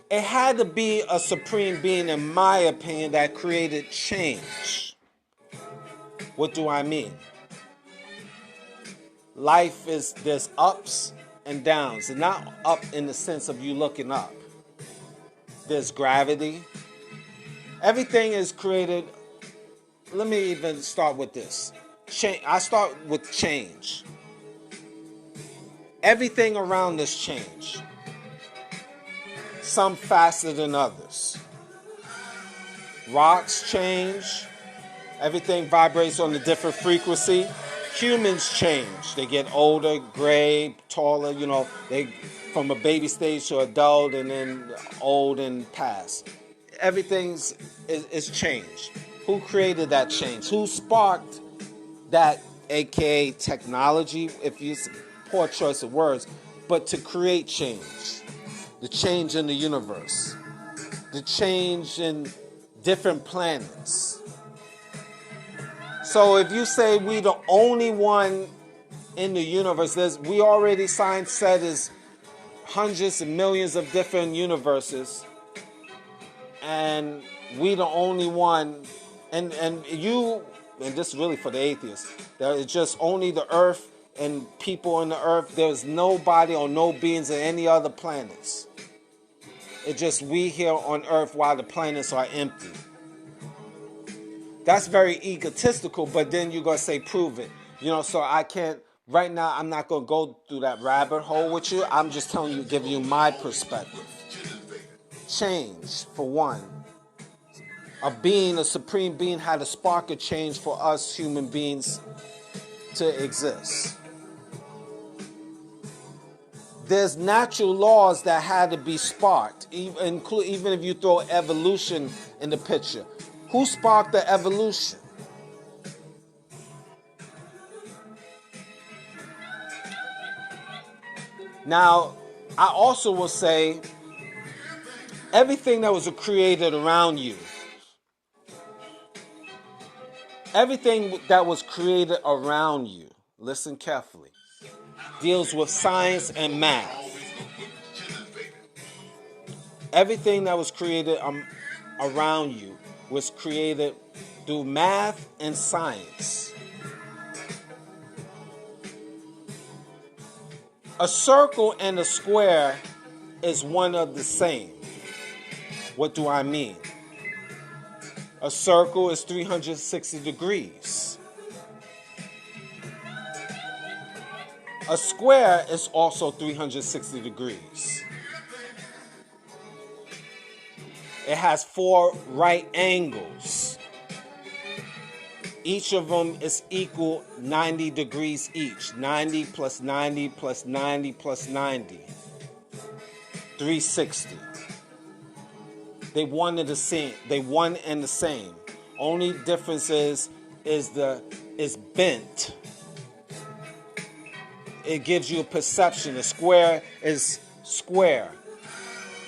it had to be a supreme being, in my opinion, that created change. What do I mean? Life there's ups and downs, and not up in the sense of you looking up. There's gravity. Everything is created. Let me even start with this. I start with change. Everything around us changed. Some faster than others. Rocks change. Everything vibrates on a different frequency. Humans change. They get older, gray, taller, they from a baby stage to adult and then old and past. Everything's is changed. Who created that change? Who sparked that, aka technology, if you poor choice of words, but to create change. The change in the universe. The change in different planets. So if you say we the only one in the universe, we already, science said, is hundreds and millions of different universes, and we the only one, and this is really for the atheists, there is just only the earth and people on the earth. There's nobody or no beings in any other planets. It's just we here on earth while the planets are empty. That's very egotistical, but then you're going to say, prove it. So I can't, right now, I'm not going to go through that rabbit hole with you. I'm just telling you, giving you my perspective. Change, for one. A supreme being had a spark of change for us human beings to exist. There's natural laws that had to be sparked, even if you throw evolution in the picture. Who sparked the evolution? Now, I also will say, everything that was created around you, listen carefully, deals with science and math. Everything that was created around you was created through math and science. A circle and a square is one of the same. What do I mean? A circle is 360 degrees. A square is also 360 degrees. It has 4 right angles. Each of them is equal 90 degrees each. 90 plus 90 plus 90 plus 90. 360. They one and the same. Only difference is bent. It gives you a perception. A square is square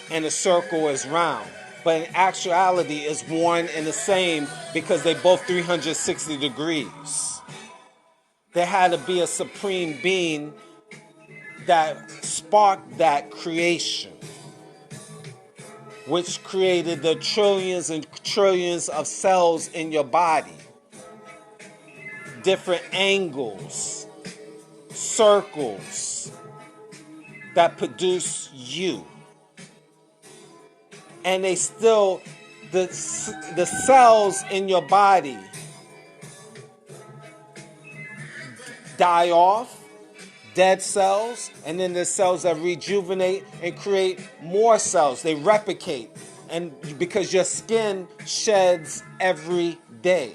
and a circle is round. But in actuality, it's one and the same because they both 360 degrees. There had to be a supreme being that sparked that creation, which created the trillions and trillions of cells in your body. Different angles, circles that produce you. And they still, the cells in your body die off, dead cells, and then there's cells that rejuvenate and create more cells. They replicate, and because your skin sheds every day.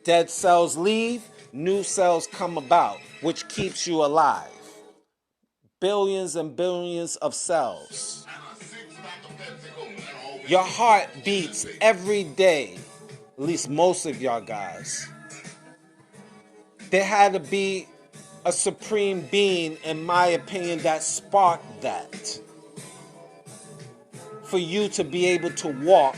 Dead cells leave, new cells come about, which keeps you alive. Billions and billions of cells. Your heart beats every day, at least most of y'all guys. There had to be a supreme being, in my opinion, that sparked that. For you to be able to walk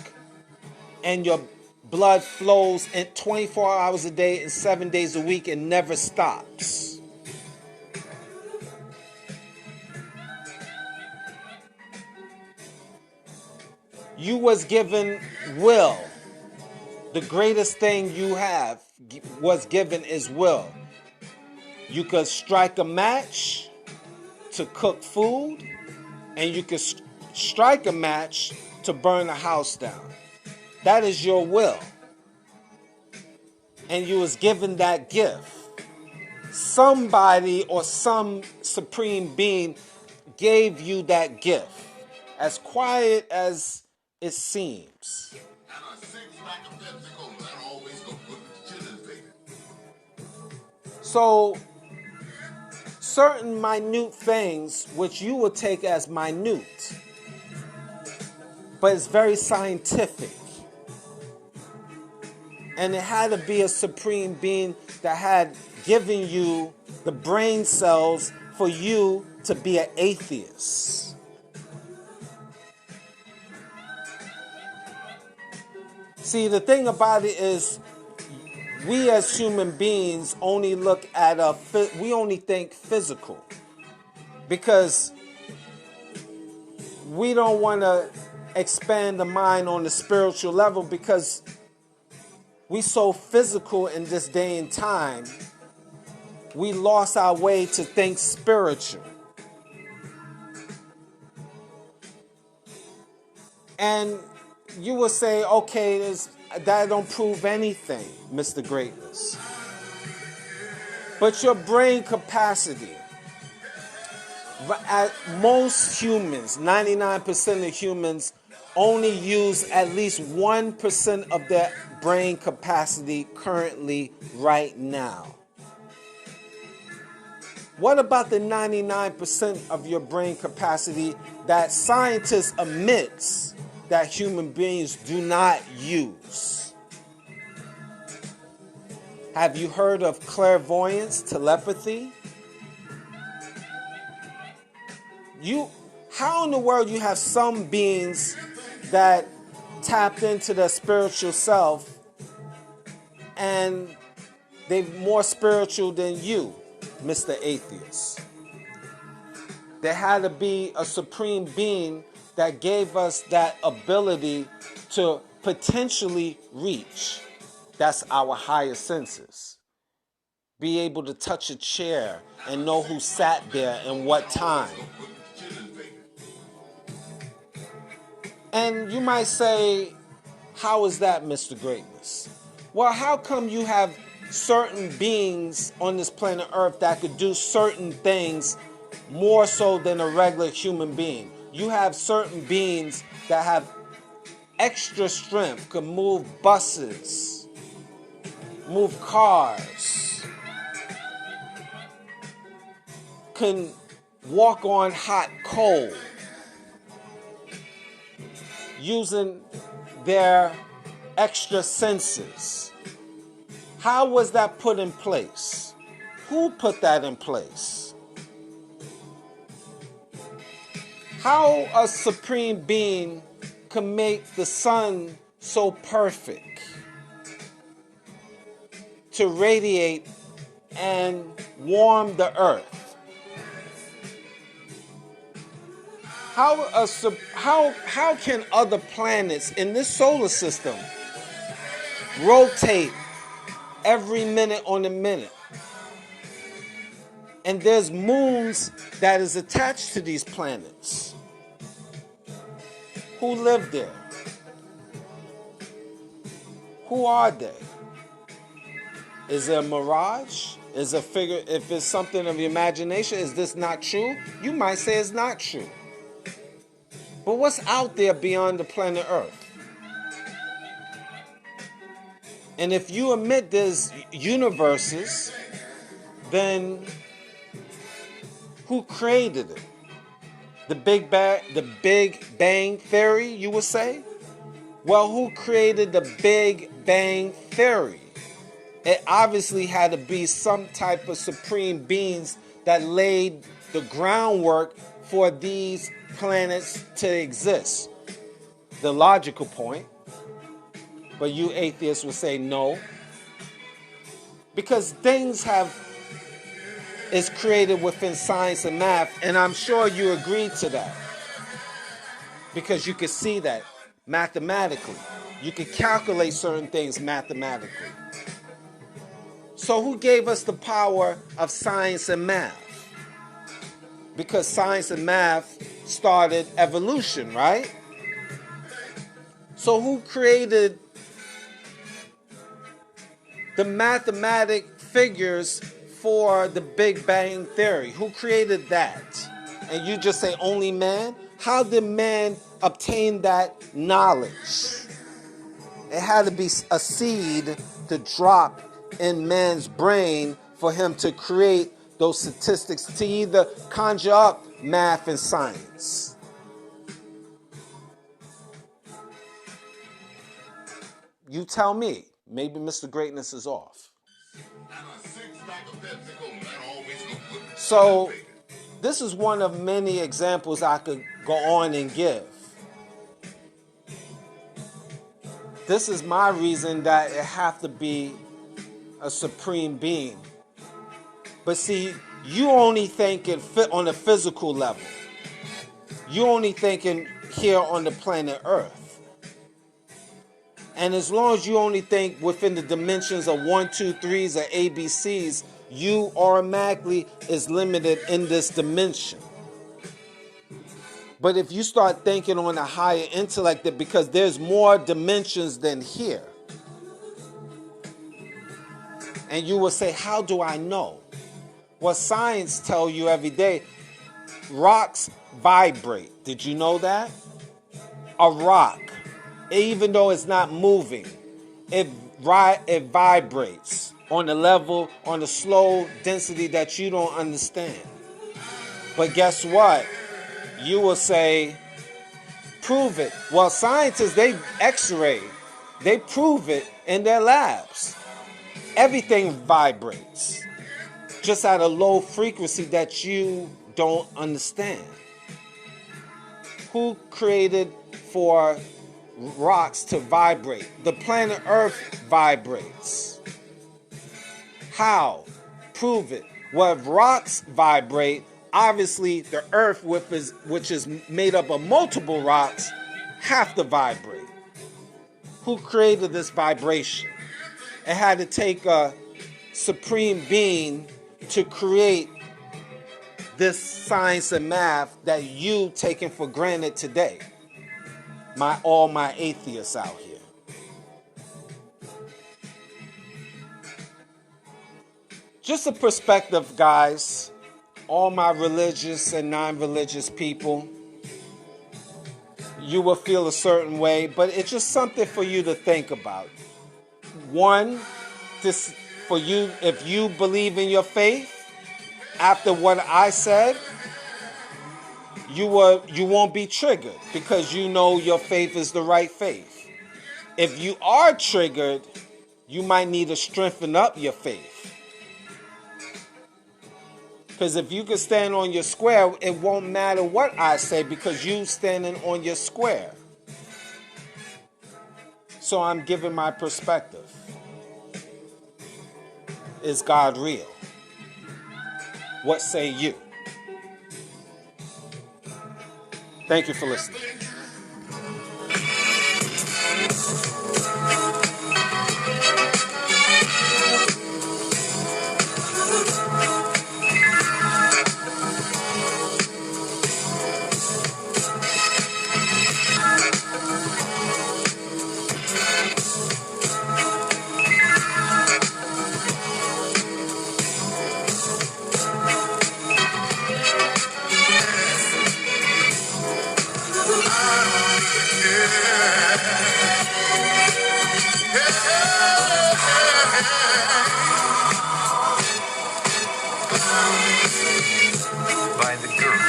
and your blood flows in 24 hours a day and 7 days a week and never stops. You was given will. The greatest thing you have was given is will. You could strike a match to cook food, and you could strike a match to burn a house down. That is your will. And you was given that gift. Somebody or some supreme being gave you that gift, as quiet as it seems. So, certain minute things which you would take as minute, but it's very scientific. And it had to be a supreme being that had given you the brain cells for you to be an atheist. See, the thing about it is, we as human beings only look at we only think physical, because we don't want to expand the mind on the spiritual level, because we so physical in this day and time, we lost our way to think spiritual. And you will say, okay, that don't prove anything, Mr. Greatness. But your brain capacity, most humans, 99% of humans, only use at least 1% of their brain capacity currently right now. What about the 99% of your brain capacity that scientists admits that human beings do not use? Have you heard of clairvoyance, telepathy? How in the world you have some beings that tapped into their spiritual self and they're more spiritual than you, Mr. Atheist? There had to be a supreme being that gave us that ability to potentially reach. That's our higher senses. Be able to touch a chair and know who sat there and what time. And you might say, how is that, Mr. Greatness? Well, how come you have certain beings on this planet Earth that could do certain things more so than a regular human being? You have certain beings that have extra strength, can move buses, move cars, can walk on hot coal, using their extra senses. How was that put in place? Who put that in place? How a supreme being can make the sun so perfect to radiate and warm the earth? How can other planets in this solar system rotate every minute on a minute? And there's moons that is attached to these planets. Who live there? Who are they? Is it a mirage? Is it a figure? If it's something of your imagination, is this not true? You might say it's not true. But what's out there beyond the planet Earth? And if you admit there's universes, then who created it? The Big Bang Theory, you would say? Well, who created the Big Bang Theory? It obviously had to be some type of supreme beings that laid the groundwork for these planets to exist. The logical point. But you atheists would say no. Because things is created within science and math, and I'm sure you agree to that. Because you can see that mathematically. You can calculate certain things mathematically. So who gave us the power of science and math? Because science and math started evolution, right? So who created the mathematic figures before the Big Bang Theory? Who created that? And you just say only man? How did man obtain that knowledge? It had to be a seed to drop in man's brain for him to create those statistics, to either conjure up math and science. You tell me. Maybe Mr. Greatness is off. So, this is one of many examples I could go on and give. This is my reason that it have to be a supreme being. But see, you only thinking on a physical level. You only thinking here on the planet Earth. And as long as you only think within the dimensions of 1, 2, 3s or ABCs, you automatically is limited in this dimension. But if you start thinking on a higher intellect, that because there's more dimensions than here, and you will say, how do I know? Well, science tells you every day, rocks vibrate. Did you know that? A rock, even though it's not moving, it vibrates on a level, on a slow density that you don't understand. But guess what? You will say, prove it. Well, scientists, they x-ray. They prove it in their labs. Everything vibrates, just at a low frequency that you don't understand. Who created for rocks to vibrate? The planet Earth vibrates. How? Prove it. Well, if rocks vibrate, obviously the Earth, which is made up of multiple rocks, have to vibrate. Who created this vibration? It had to take a supreme being to create this science and math that you taking for granted today. All my atheists out here. Just a perspective, guys. All my religious and non-religious people, you will feel a certain way, but it's just something for you to think about. One, for you, if you believe in your faith, after what I said, you won't be triggered because you know your faith is the right faith. If you are triggered, you might need to strengthen up your faith. Because if you can stand on your square, it won't matter what I say because you standing on your square. So I'm giving my perspective. Is God real? What say you? Thank you for listening. By the girl.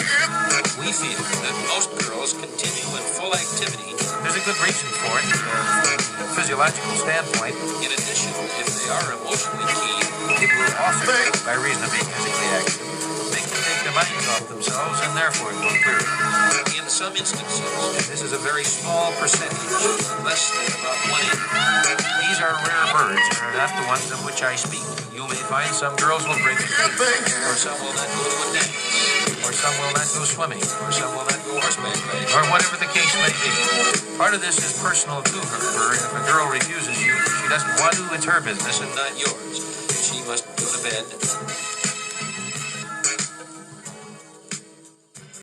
We feel that most girls continue in full activity. There's a good reason for it, from a physiological standpoint. In addition, if they are emotionally keen, it will often, by reason of being physically active, make them take their minds off themselves, and therefore it will clear. In some instances, and this is a very small percentage, less than about 1/8. These are rare birds, and are not the ones of which I speak. You may find some girls will break a cake, or some will not go to a dance, or some will not go swimming, or some will not go horseback riding, or whatever the case may be. Part of this is personal to her, for if a girl refuses you, she doesn't want to, it's her business and not yours. She must go to bed.